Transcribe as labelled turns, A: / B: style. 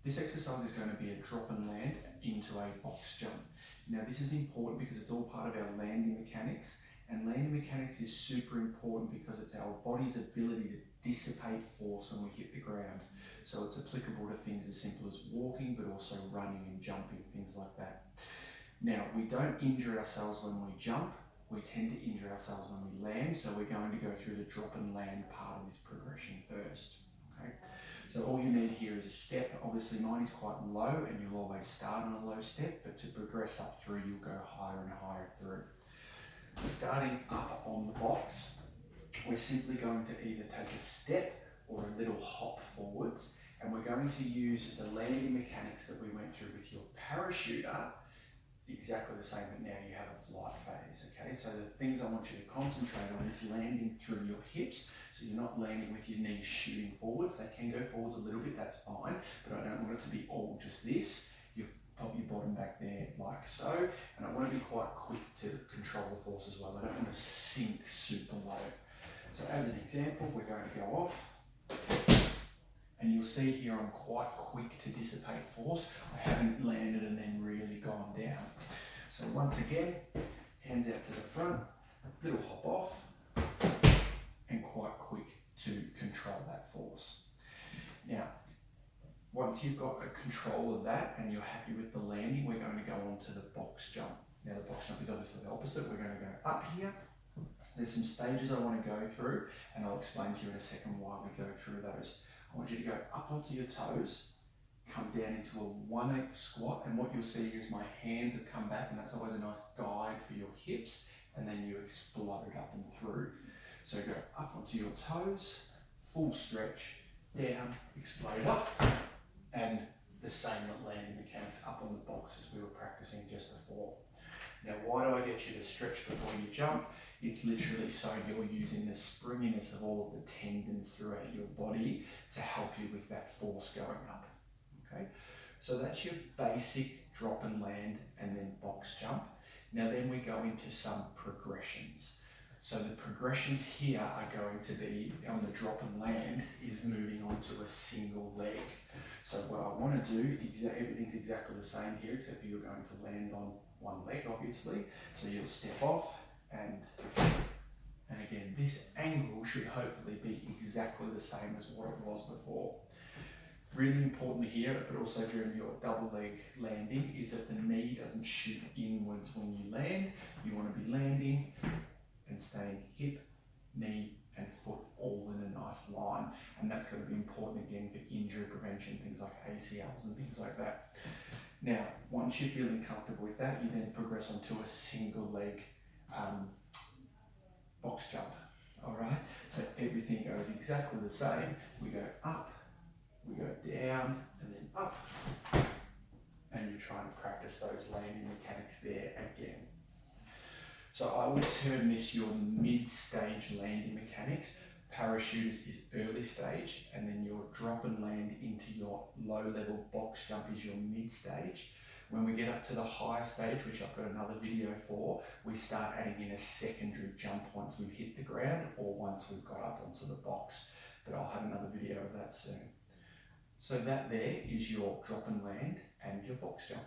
A: This exercise is going to be a drop and land into a box jump. Now this is important because it's all part of our landing mechanics, and landing mechanics is super important because it's our body's ability to dissipate force when we hit the ground. So it's applicable to things as simple as walking, but also running and jumping, things like that. Now, we don't injure ourselves when we jump, we tend to injure ourselves when we land, so we're going to go through the drop and land part of this progression first. Okay? So all you need here is a step. Obviously mine is quite low and you'll always start on a low step, but to progress up through, you'll go higher and higher through. Starting up on the box, we're simply going to either take a step or a little hop forwards, and we're going to use the landing mechanics that we went through with your parachuter, exactly the same, but now you have a flight phase, okay? So the things I want you to concentrate on is landing through your hips, so you're not landing with your knees shooting forwards. They can go forwards a little bit, that's fine, but I don't want it to be all just this. You pop your bottom back there like so, and I want to be quite quick to control the force as well. I don't want to sink super low. So as an example, we're going to go off, and you'll see here I'm quite quick to dissipate force. I haven't landed and then really gone down. So once again, hands out to the front, little hop off, and quite quick to control that force. Now, once you've got a control of that and you're happy with the landing, we're going to go on to the box jump. Now the box jump is obviously the opposite. We're going to go up here. There's some stages I want to go through, and I'll explain to you in a second why we go through those. I want you to go up onto your toes, come down into a 1/8 squat, and what you'll see here is my hands have come back, and that's always a nice guide for your hips, and then you explode up and through. So go up onto your toes, full stretch, down, explode up, and the same landing mechanics up on the box as we were practicing just before. Now, why do I get you to stretch before you jump? It's literally so you're using the springiness of all of the tendons throughout your body to help you with that force going up. Okay, so that's your basic drop and land and then box jump. Now then we go into some progressions. So the progressions here are going to be, on the drop and land, is moving on to a single leg. So what I want to do, everything's exactly the same here, except for you're going to land on one leg, obviously. So you'll step off, and again, this angle should hopefully be exactly the same as what it was before. Really important here, but also during your double leg landing, is that the knee doesn't shoot inwards when you land. You want to be landing and staying hip, knee, and foot all in a nice line. And that's going to be important again for injury prevention, things like ACLs and things like that. Now, once you're feeling comfortable with that, you then progress onto a single leg box jump. All right, so everything goes exactly the same. We go up, we go down, and then up, and you're trying to practice those landing mechanics there again. So I would term this your mid-stage landing mechanics. Parachutes is early stage, and then your drop and land into your low-level box jump is your mid-stage. When we get up to the higher stage, which I've got another video for, we start adding in a secondary jump once we've hit the ground or once we've got up onto the box. But I'll have another video of that soon. So that there is your drop and land and your box jump.